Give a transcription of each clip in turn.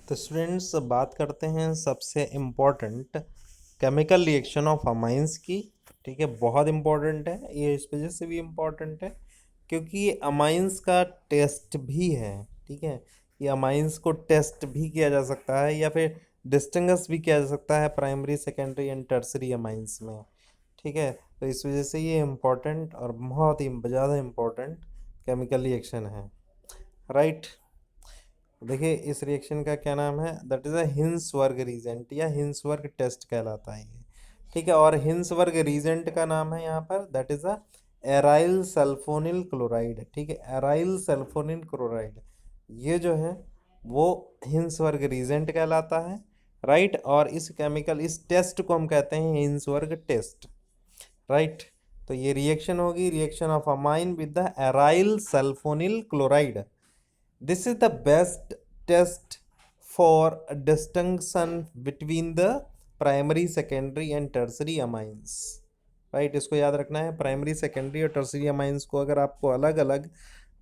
तो स्टूडेंट्स बात करते हैं सबसे important chemical reaction of amines की। ठीक है, बहुत इम्पोर्टेंट है ये, इस वजह से भी इम्पोर्टेंट है क्योंकि ये अमाइंस का टेस्ट भी है। ठीक है, ये अमाइंस को टेस्ट भी किया जा सकता है या फिर डिस्टिंग्विश भी किया जा सकता है primary secondary and tertiary amines में। ठीक है, तो इस वजह से ये इम्पोर्टेंट और बहुत ही ज़्यादा इम्पोर्टेंट केमिकल रिएक्शन है। राइट, देखिए इस रिएक्शन का क्या नाम है, दैट इज अ हिंसवर्ग रीजेंट या हिंसवर्ग टेस्ट कहलाता है ये। ठीक है, और हिंसवर्ग रीजेंट का नाम है यहाँ पर that is a aryl sulphonyl chloride. ठीक है, एराइल सल्फोनिल क्लोराइड ये जो है वो हिंसवर्ग रीजेंट कहलाता है। राइट, और इस केमिकल इस टेस्ट को हम कहते हैं हिंसवर्ग टेस्ट। राइट, तो ये रिएक्शन होगी, reaction of amine with the aryl sulphonyl chloride. This is the best test for distinction between the primary, secondary and tertiary amines. Right, इसको याद रखना है, प्राइमरी सेकेंडरी और टर्सरी अमाइंस को अगर आपको अलग अलग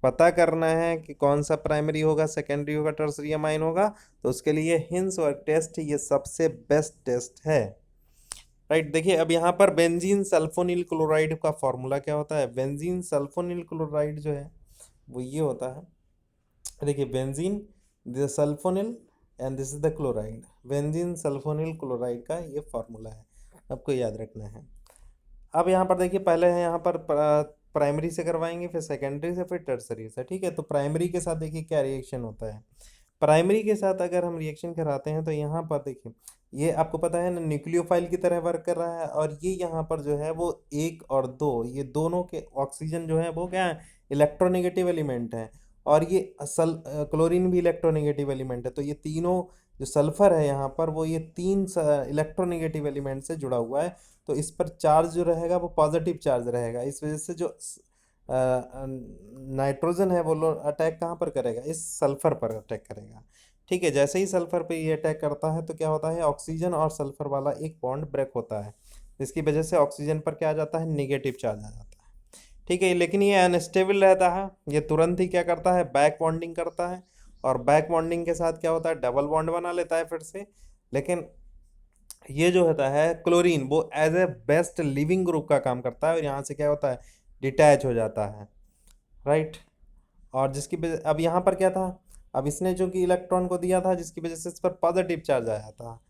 पता करना है कि कौन सा प्राइमरी होगा, सेकेंडरी होगा, टर्सरी अमाइन होगा, तो उसके लिए हिंस और टेस्ट ये सबसे बेस्ट टेस्ट है। राइट, देखिए अब यहाँ पर बेंजीन सल्फोनिल क्लोराइड का फॉर्मूला क्या होता है। बेंजीन सल्फोनिल क्लोराइड जो है वो ये होता है, देखिए benzene, this sulphonyl and this is the chloride. Benzene sulphonyl chloride का ये फॉर्मूला है, आपको याद रखना है। अब यहाँ पर देखिए, पहले है यहाँ पर प्राइमरी से करवाएंगे, फिर सेकेंडरी से, फिर टर्सरी से। ठीक है, तो प्राइमरी के साथ देखिए क्या रिएक्शन होता है। प्राइमरी के साथ अगर हम रिएक्शन कराते हैं तो यहाँ पर देखिए ये आपको पता है ना, न्यूक्लियोफाइल की तरह वर्क कर रहा है, और ये यहाँ पर जो है वो 1 और 2, ये दोनों के ऑक्सीजन जो है वो क्या है, इलेक्ट्रोनेगेटिव एलिमेंट है, और ये क्लोरीन भी इलेक्ट्रोनेगेटिव एलिमेंट है। तो ये तीनों जो सल्फर है यहाँ पर वो ये 3 इलेक्ट्रोनेगेटिव एलिमेंट से जुड़ा हुआ है, तो इस पर चार्ज जो रहेगा वो पॉजिटिव चार्ज रहेगा। इस वजह से जो नाइट्रोजन है वो अटैक कहाँ पर करेगा, इस सल्फर पर अटैक करेगा। ठीक है, जैसे ही सल्फर पे ये अटैक करता है तो क्या होता है, ऑक्सीजन और सल्फर वाला एक बॉन्ड ब्रेक होता है, जिसकी वजह से ऑक्सीजन पर क्या आ जाता है, निगेटिव चार्ज आ जाता है। ठीक है, लेकिन ये अनस्टेबल रहता है, ये तुरंत ही क्या करता है, बैक बॉन्डिंग करता है, और बैक बॉन्डिंग के साथ क्या होता है, डबल बॉन्ड बना लेता है फिर से। लेकिन ये जो होता है क्लोरीन, वो as a best leaving group का काम करता है, और यहाँ से क्या होता है, डिटैच हो जाता है। राइट, और जिसकी वजह, अब यहाँ पर क्या था, अब इसने जो कि इलेक्ट्रॉन को दिया था, जिसकी वजह से इस पर पॉजिटिव चार्ज आया था।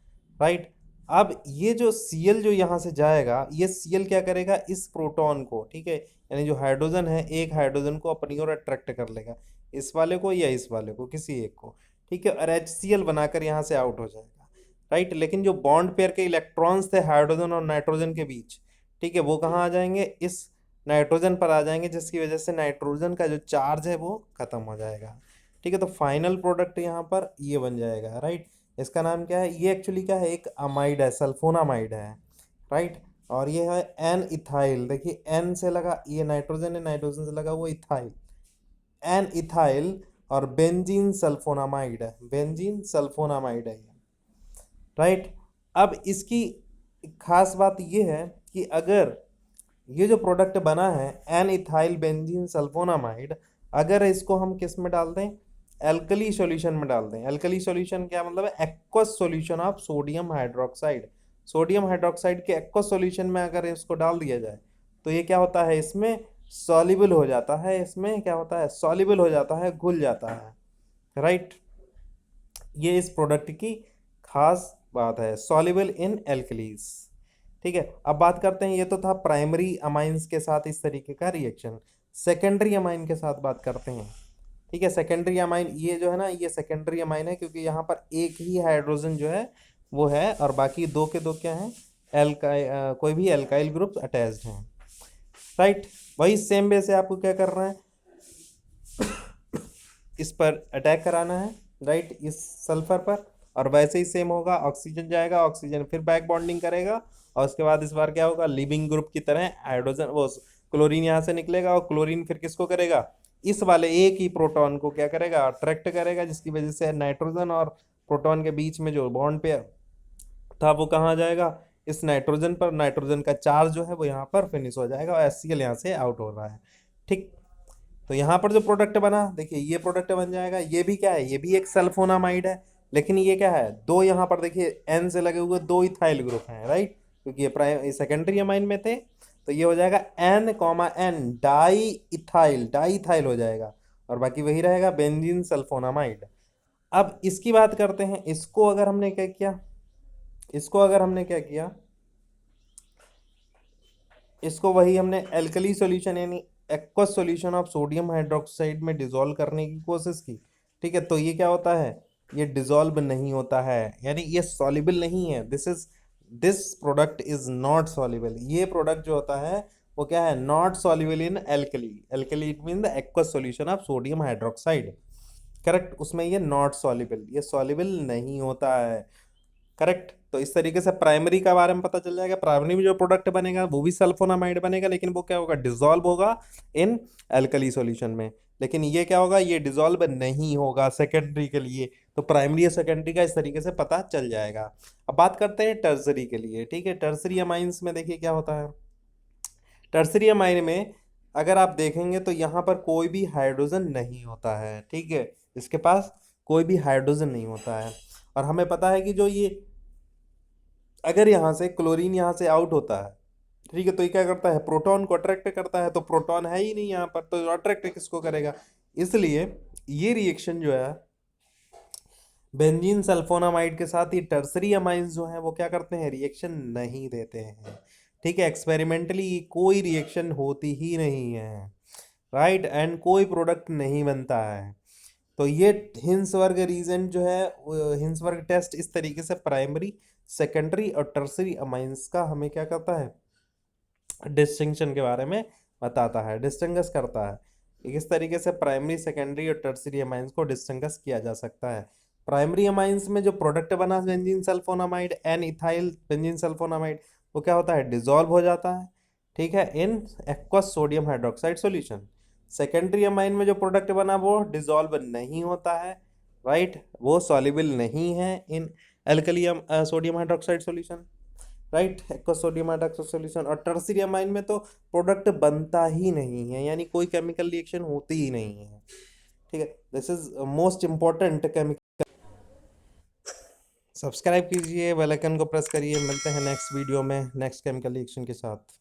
राइट, अब ये जो Cl जो यहाँ से जाएगा, ये Cl क्या करेगा, इस प्रोटॉन को, ठीक है, यानी जो हाइड्रोजन है, एक हाइड्रोजन को अपनी ओर अट्रैक्ट कर लेगा, इस वाले को या इस वाले को, किसी एक को। ठीक है, और HCl बनाकर यहाँ से आउट हो जाएगा। राइट, लेकिन जो बॉन्ड पेयर के इलेक्ट्रॉन्स थे हाइड्रोजन और नाइट्रोजन के बीच, ठीक है, वो कहाँ आ जाएंगे, इस नाइट्रोजन पर आ जाएंगे, जिसकी वजह से नाइट्रोजन का जो चार्ज है वो खत्म हो जाएगा। ठीक है, तो फाइनल प्रोडक्ट यहाँ पर ये बन जाएगा। राइट, इसका नाम क्या है, ये एक्चुअली क्या है, एक अमाइड है, सल्फोनामाइड है। राइट, और ये है एन इथाइल, देखिए एन से लगा, ये नाइट्रोजन है, नाइट्रोजन से लगा वो इथाइल, एन इथाइल, और बेंजीन सल्फोनामाइड है, बेंजीन सल्फोनामाइड है। राइट, अब इसकी खास बात ये है कि अगर ये जो प्रोडक्ट बना है एन इथाइल बेंजीन सल्फोनामाइड, अगर इसको हम किस में डाल दें, एल्कली सॉल्यूशन में डाल दें। एल्कली सॉल्यूशन क्या मतलब है, aqueous solution of sodium hydroxide. Sodium hydroxide के एक्वस सॉल्यूशन में अगर इसको डाल दिया जाए तो ये क्या होता है, इसमें सॉल्युबल हो जाता है, इसमें क्या होता है, सॉल्युबल हो जाता है, घुल जाता है। राइट, ये इस प्रोडक्ट की खास बात है, सॉल्युबल इन एल्कलीज। ठीक है, अब बात करते हैं, ये तो था प्राइमरी अमाइंस के साथ इस तरीके का रिएक्शन। सेकेंडरी अमाइन के साथ बात करते हैं। ठीक है, सेकेंडरी अमाइन ये जो है ना, ये सेकेंडरी अमाइन है क्योंकि यहाँ पर एक ही हाइड्रोजन जो है वो है, और बाकी दो के दो क्या हैं, कोई भी एल्काइल ग्रुप्स अटैच्ड हैं। राइट, वही सेम वे से आपको क्या करना है, इस पर अटैक कराना है। राइट, इस सल्फर पर, और वैसे ही सेम होगा, ऑक्सीजन जाएगा, ऑक्सीजन फिर बैक बॉन्डिंग करेगा, और उसके बाद इस बार क्या होगा, लिविंग ग्रुप की तरह हाइड्रोजन वो क्लोरीन यहाँ से निकलेगा, और क्लोरीन फिर किसको करेगा, इस वाले एक ही प्रोटॉन को क्या करेगा, अट्रैक्ट करेगा, जिसकी वजह से नाइट्रोजन और प्रोटॉन के बीच में जो बॉन्ड पेयर था वो कहाँ आ जाएगा, इस नाइट्रोजन पर। नाइट्रोजन का चार्ज जो है वो यहाँ पर फिनिश हो जाएगा, और HCl यहाँ से आउट हो रहा है। ठीक, तो यहाँ पर जो प्रोडक्ट बना, देखिए ये प्रोडक्ट बन जाएगा, ये भी क्या है, ये भी एक सल्फोनामाइड है, लेकिन ये क्या है, दो यहाँ पर देखिए एन से लगे हुए दो इथाइल ग्रुप हैं, राइट, क्योंकि ये प्राइम सेकेंडरी अमाइन में थे, तो ये हो जाएगा N comma N, diethyl, diethyl हो जाएगा, और बाकी वही रहेगा बेंजीन सल्फोनामाइड। अब इसकी बात करते हैं, इसको अगर हमने क्या किया, इसको अगर हमने क्या किया, इसको वही हमने एल्कली सॉल्यूशन यानी aqueous solution of sodium hydroxide में डिसॉल्व करने की कोशिश की, ठीक है, तो ये क्या होता है, ये डिसॉल्व नहीं होता है, यानी ये सॉल्युबल नहीं है, this product is not soluble. ये प्रोडक्ट जो होता है वो क्या है, not soluble in alkali, alkali it mean the aqueous solution of sodium hydroxide, correct, उसमें ये नॉट सॉल्युबल, ये सॉल्युबल नहीं होता है, करेक्ट। तो इस तरीके से प्राइमरी का बारे में पता चल जाएगा, प्राइमरी में जो प्रोडक्ट बनेगा वो भी सल्फोनामाइड बनेगा, लेकिन वो क्या होगा, डिसॉल्व होगा इन एल्कली सॉल्यूशन में, लेकिन ये क्या होगा, ये डिसॉल्व नहीं होगा सेकेंडरी के लिए। तो प्राइमरी और सेकेंडरी का इस तरीके से पता चल जाएगा। अब बात करते हैं टर्सरी के लिए, ठीक है, टर्सरी अमाइंस में देखिए क्या होता है, टर्सरी अमाइन में अगर आप देखेंगे तो यहाँ पर कोई भी हाइड्रोजन नहीं होता है, ठीक है, इसके पास कोई भी हाइड्रोजन नहीं होता है, और हमें पता है कि जो ये अगर यहाँ से क्लोरीन यहाँ से आउट होता है, ठीक है, तो ये क्या करता है, प्रोटॉन को अट्रैक्ट करता है, तो प्रोटॉन है ही नहीं यहाँ पर, तो अट्रैक्ट किसको करेगा, इसलिए ये रिएक्शन जो है बेंजीन सल्फोनामाइड के साथ, ये टर्सरी अमाइंस जो हैं वो क्या करते हैं, रिएक्शन नहीं देते हैं, ठीक है, एक्सपेरिमेंटली कोई रिएक्शन होती ही नहीं है, राइट, एंड कोई प्रोडक्ट नहीं बनता है। तो ये हिंसवर्ग रीजन जो है, हिंसवर्ग टेस्ट इस तरीके से प्राइमरी, सेकेंडरी और टर्सरी अमाइंस का हमें क्या करता है, डिस्टिंक्शन के बारे में बताता है, डिस्टिंग्विश करता है। इस तरीके से प्राइमरी, सेकेंडरी और टर्सरी अमाइंस को डिस्टिंग्विश किया जा सकता है। प्राइमरी अमाइंस में जो प्रोडक्ट बना benzene sulphonamide, N ethyl benzene sulphonamide, वो क्या होता है, डिसॉल्व हो जाता है, ठीक है, in aqueous sodium hydroxide solution. Secondary amine में जो प्रोडक्ट बना वो डिसॉल्व नहीं होता है, राइट, वो सॉल्युबल नहीं है in alkali sodium hydroxide solution, right, aqueous sodium hydroxide solution. और टर्सरी अमाइन में तो प्रोडक्ट बनता ही नहीं है, यानी कोई केमिकल रिएक्शन होती ही नहीं है, ठीक है, this is most important chemical. Subscribe कीजिए, बेल आइकन को प्रेस करिए, मिलते हैं नेक्स्ट वीडियो में नेक्स्ट केमिकल रिएक्शन के साथ।